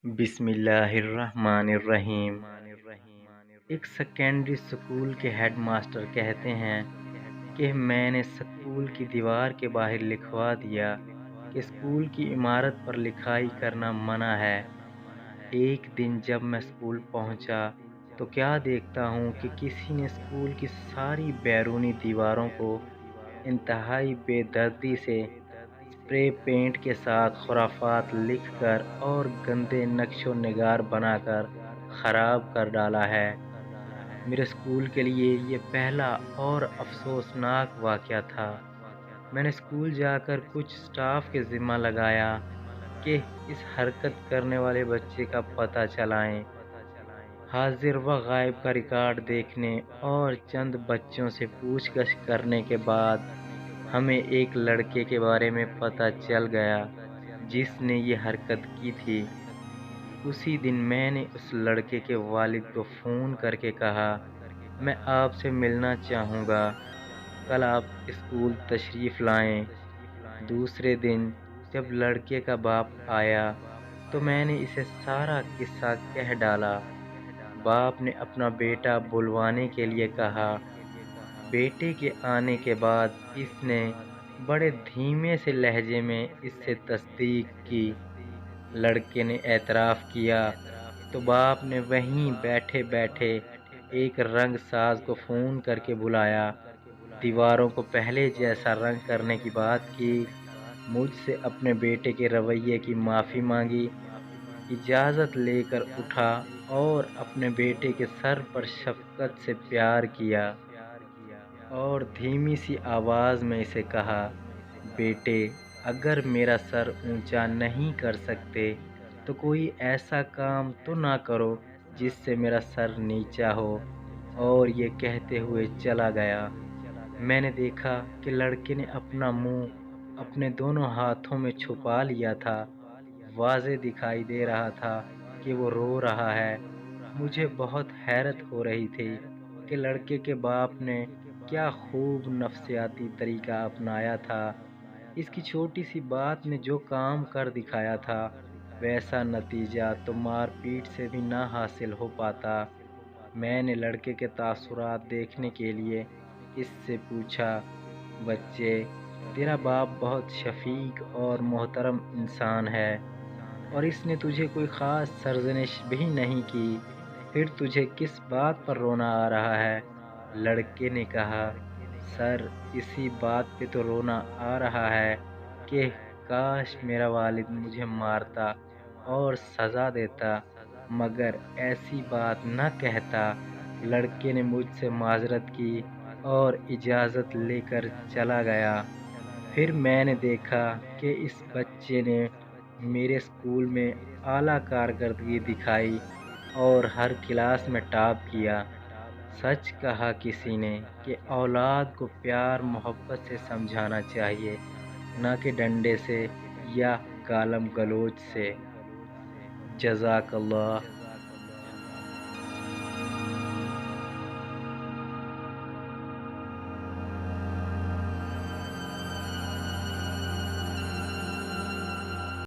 بسم اللہ الرحمن الرحیم۔ ایک سیکنڈری اسکول کے ہیڈ ماسٹر کہتے ہیں کہ میں نے اسکول کی دیوار کے باہر لکھوا دیا کہ اسکول کی عمارت پر لکھائی کرنا منع ہے۔ ایک دن جب میں اسکول پہنچا تو کیا دیکھتا ہوں کہ کسی نے اسکول کی ساری بیرونی دیواروں کو انتہائی بے دردی سے اسپرے پینٹ کے ساتھ خرافات لکھ کر اور گندے نقش و نگار بنا کر خراب کر ڈالا ہے۔ میرے اسکول کے لیے یہ پہلا اور افسوسناک واقعہ تھا۔ میں نے اسکول جا کر کچھ اسٹاف کے ذمہ لگایا کہ اس حرکت کرنے والے بچے کا پتہ چلائیں۔ حاضر و غائب کا ریکارڈ دیکھنے اور چند بچوں سے پوچھ گچھ کرنے کے بعد ہمیں ایک لڑکے کے بارے میں پتہ چل گیا جس نے یہ حرکت کی تھی۔ اسی دن میں نے اس لڑکے کے والد کو فون کر کے کہا، میں آپ سے ملنا چاہوں گا، کل آپ اسکول تشریف لائیں۔ دوسرے دن جب لڑکے کا باپ آیا تو میں نے اسے سارا قصہ کہہ ڈالا۔ باپ نے اپنا بیٹا بلوانے کے لیے کہا۔ بیٹے کے آنے کے بعد اس نے بڑے دھیمے سے لہجے میں اس سے تصدیق کی۔ لڑکے نے اعتراف کیا تو باپ نے وہیں بیٹھے بیٹھے ایک رنگ ساز کو فون کر کے بلایا، دیواروں کو پہلے جیسا رنگ کرنے کی بات کی، مجھ سے اپنے بیٹے کے رویے کی معافی مانگی، اجازت لے کر اٹھا اور اپنے بیٹے کے سر پر شفقت سے پیار کیا اور دھیمی سی آواز میں اسے کہا، بیٹے اگر میرا سر اونچا نہیں کر سکتے تو کوئی ایسا کام تو نہ کرو جس سے میرا سر نیچا ہو، اور یہ کہتے ہوئے چلا گیا۔ میں نے دیکھا کہ لڑکے نے اپنا منہ اپنے دونوں ہاتھوں میں چھپا لیا تھا، واضح دکھائی دے رہا تھا کہ وہ رو رہا ہے۔ مجھے بہت حیرت ہو رہی تھی کہ لڑکے کے باپ نے کیا خوب نفسیاتی طریقہ اپنایا تھا۔ اس کی چھوٹی سی بات نے جو کام کر دکھایا تھا ویسا نتیجہ تو مار پیٹ سے بھی نہ حاصل ہو پاتا۔ میں نے لڑکے کے تاثرات دیکھنے کے لیے اس سے پوچھا، بچے تیرا باپ بہت شفیق اور محترم انسان ہے اور اس نے تجھے کوئی خاص سرزنش بھی نہیں کی، پھر تجھے کس بات پر رونا آ رہا ہے؟ لڑکے نے کہا، سر اسی بات پہ تو رونا آ رہا ہے کہ کاش میرا والد مجھے مارتا اور سزا دیتا مگر ایسی بات نہ کہتا۔ لڑکے نے مجھ سے معذرت کی اور اجازت لے کر چلا گیا۔ پھر میں نے دیکھا کہ اس بچے نے میرے اسکول میں اعلیٰ کارکردگی دکھائی اور ہر کلاس میں ٹاپ کیا۔ سچ کہا کسی نے کہ اولاد کو پیار محبت سے سمجھانا چاہیے، نہ کہ ڈنڈے سے یا گالم گلوچ سے۔ جزاک اللہ۔